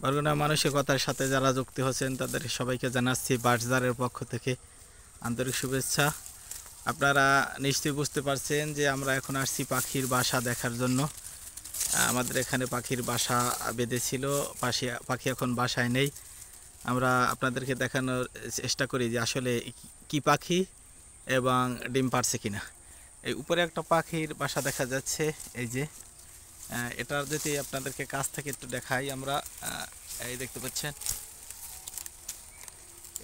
বরগুনা মানসিকতার সাথে যারা যুক্ত হচ্ছেন তাদের সবাইকে জানাচ্ছি বাসজারের পক্ষ থেকে আন্তরিক শুভেচ্ছা। আপনারা নিশ্চয়ই বুঝতে পারছেন যে আমরা এখন আসছি পাখির বাসা দেখার জন্য। আমাদের এখানে পাখির বাসা বেঁধেছিল, পাখি এখন বাসায় নেই। আমরা আপনাদেরকে দেখানোর চেষ্টা করি যে আসলে কি পাখি এবং ডিম পারছে কিনা। এই উপরে একটা পাখির বাসা দেখা যাচ্ছে, এই যে এটা যদি আপনাদেরকে কাছ থেকে একটু দেখাই আমরা, এই দেখতে পাচ্ছেন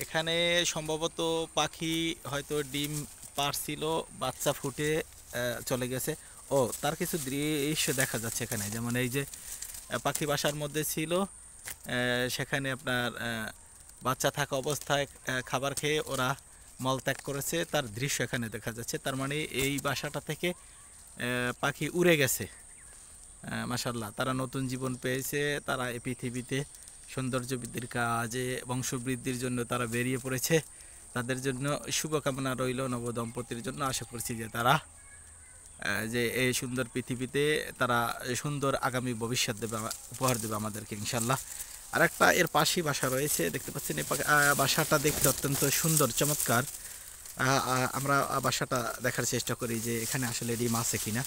এখানে সম্ভবত পাখি হয়তো ডিম পারছিল, বাচ্চা ফুটে চলে গেছে। ও তার কিছু দৃশ্য দেখা যাচ্ছে এখানে, যেমন এই যে পাখি বাসার মধ্যে ছিল, সেখানে আপনার বাচ্চা থাকা অবস্থায় খাবার খেয়ে ওরা মলত্যাগ করেছে, তার দৃশ্য এখানে দেখা যাচ্ছে। তার মানে এই বাসাটা থেকে পাখি উড়ে গেছে। মাশাআল্লাহ, তারা নতুন জীবন পেয়েছে। তারা এই পৃথিবীতে সৌন্দর্য বৃদ্ধির কাজে, বংশবৃদ্ধির জন্য তারা বেরিয়ে পড়েছে। তাদের জন্য শুভকামনা রইল নবদম্পতির জন্য। আশা করছি যে তারা যে এই সুন্দর পৃথিবীতে তারা সুন্দর আগামী ভবিষ্যৎ দেবে, উপহার দেবে আমাদেরকে ইনশাল্লাহ। আর একটা এর পাশেই বাসা রয়েছে, দেখতে পাচ্ছেন। এই বাসাটা দেখতে অত্যন্ত সুন্দর, চমৎকার। আমরা বাসাটা দেখার চেষ্টা করি যে এখানে আসলে ডিম আছে কিনা।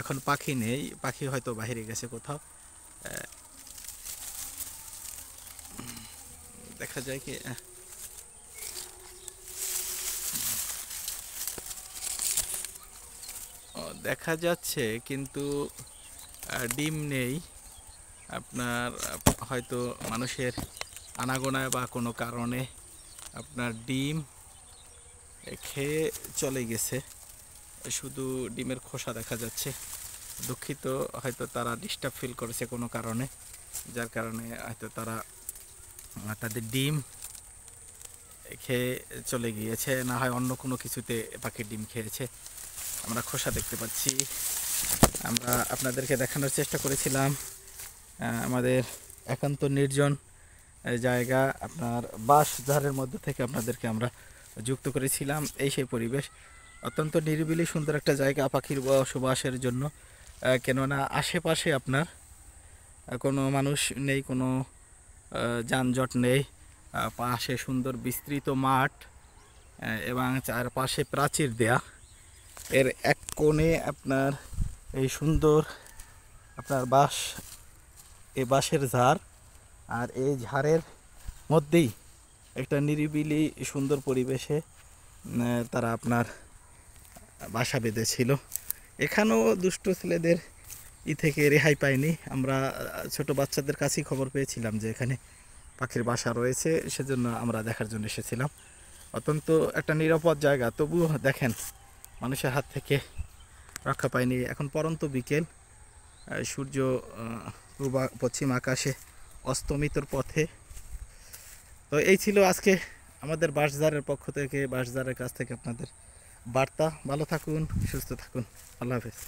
এখন পাখি নেই, পাখি হয়তো বাইরে গেছে কোথাও, দেখা যায় কি দেখা যাচ্ছে, কিন্তু ডিম নেই। আপনার হয়তো মানুষের আনাগোনায় বা কোনো কারণে আপনার ডিম খেয়ে চলে গেছে, শুধু ডিমের খোসা দেখা যাচ্ছে। দুঃখিত, হয়তো তারা ডিস্টার্ব ফিল করেছে কোনো কারণে, যার কারণে হয়তো তারা তাদের ডিম খেয়ে চলে গিয়েছে, না হয় অন্য কোনো কিছুতে পাখির ডিম খেয়েছে। আমরা খোসা দেখতে পাচ্ছি। আমরা আপনাদেরকে দেখানোর চেষ্টা করেছিলাম আমাদের একান্ত নির্জন জায়গা, আপনার বাঁশঝাড়ের মধ্যে থেকে আপনাদেরকে আমরা যুক্ত করেছিলাম। এই সেই পরিবেশ, অত্যন্ত নিরিবিলি সুন্দর একটা জায়গা পাখির বসবাসের জন্য। কেননা আশেপাশে আপনার কোনো মানুষ নেই, কোনো যানজট নেই। পাশে সুন্দর বিস্তৃত মাঠ এবং চারপাশে প্রাচীর দেয়া। এর এক কোণে আপনার এই সুন্দর আপনার এই বাঁশের ঝাড়, আর এই ঝাড়ের মধ্যেই একটা নিরিবিলি সুন্দর পরিবেশে তারা আপনার বাসা বেঁধেছিল। এখানেও দুষ্ট ছেলেদের থেকে রেহাই পায়নি। আমরা ছোট বাচ্চাদের কাছেই খবর পেয়েছিলাম যে এখানে পাখির বাসা রয়েছে, সেজন্য আমরা দেখার জন্য এসেছিলাম। অত্যন্ত একটা নিরাপদ জায়গা, তবুও দেখেন মানুষের হাত থেকে রক্ষা পায়নি। এখন পরন্ত বিকেল, সূর্য পশ্চিম আকাশে অস্তমিতর পথে। তো এই ছিল আজকে আমাদের বাঁশঝাড়ের পক্ষ থেকে, বাঁশঝাড়ের কাছ থেকে আপনাদের বার্তা। ভালো থাকুন, সুস্থ থাকুন, আল্লাহ হাফেজ।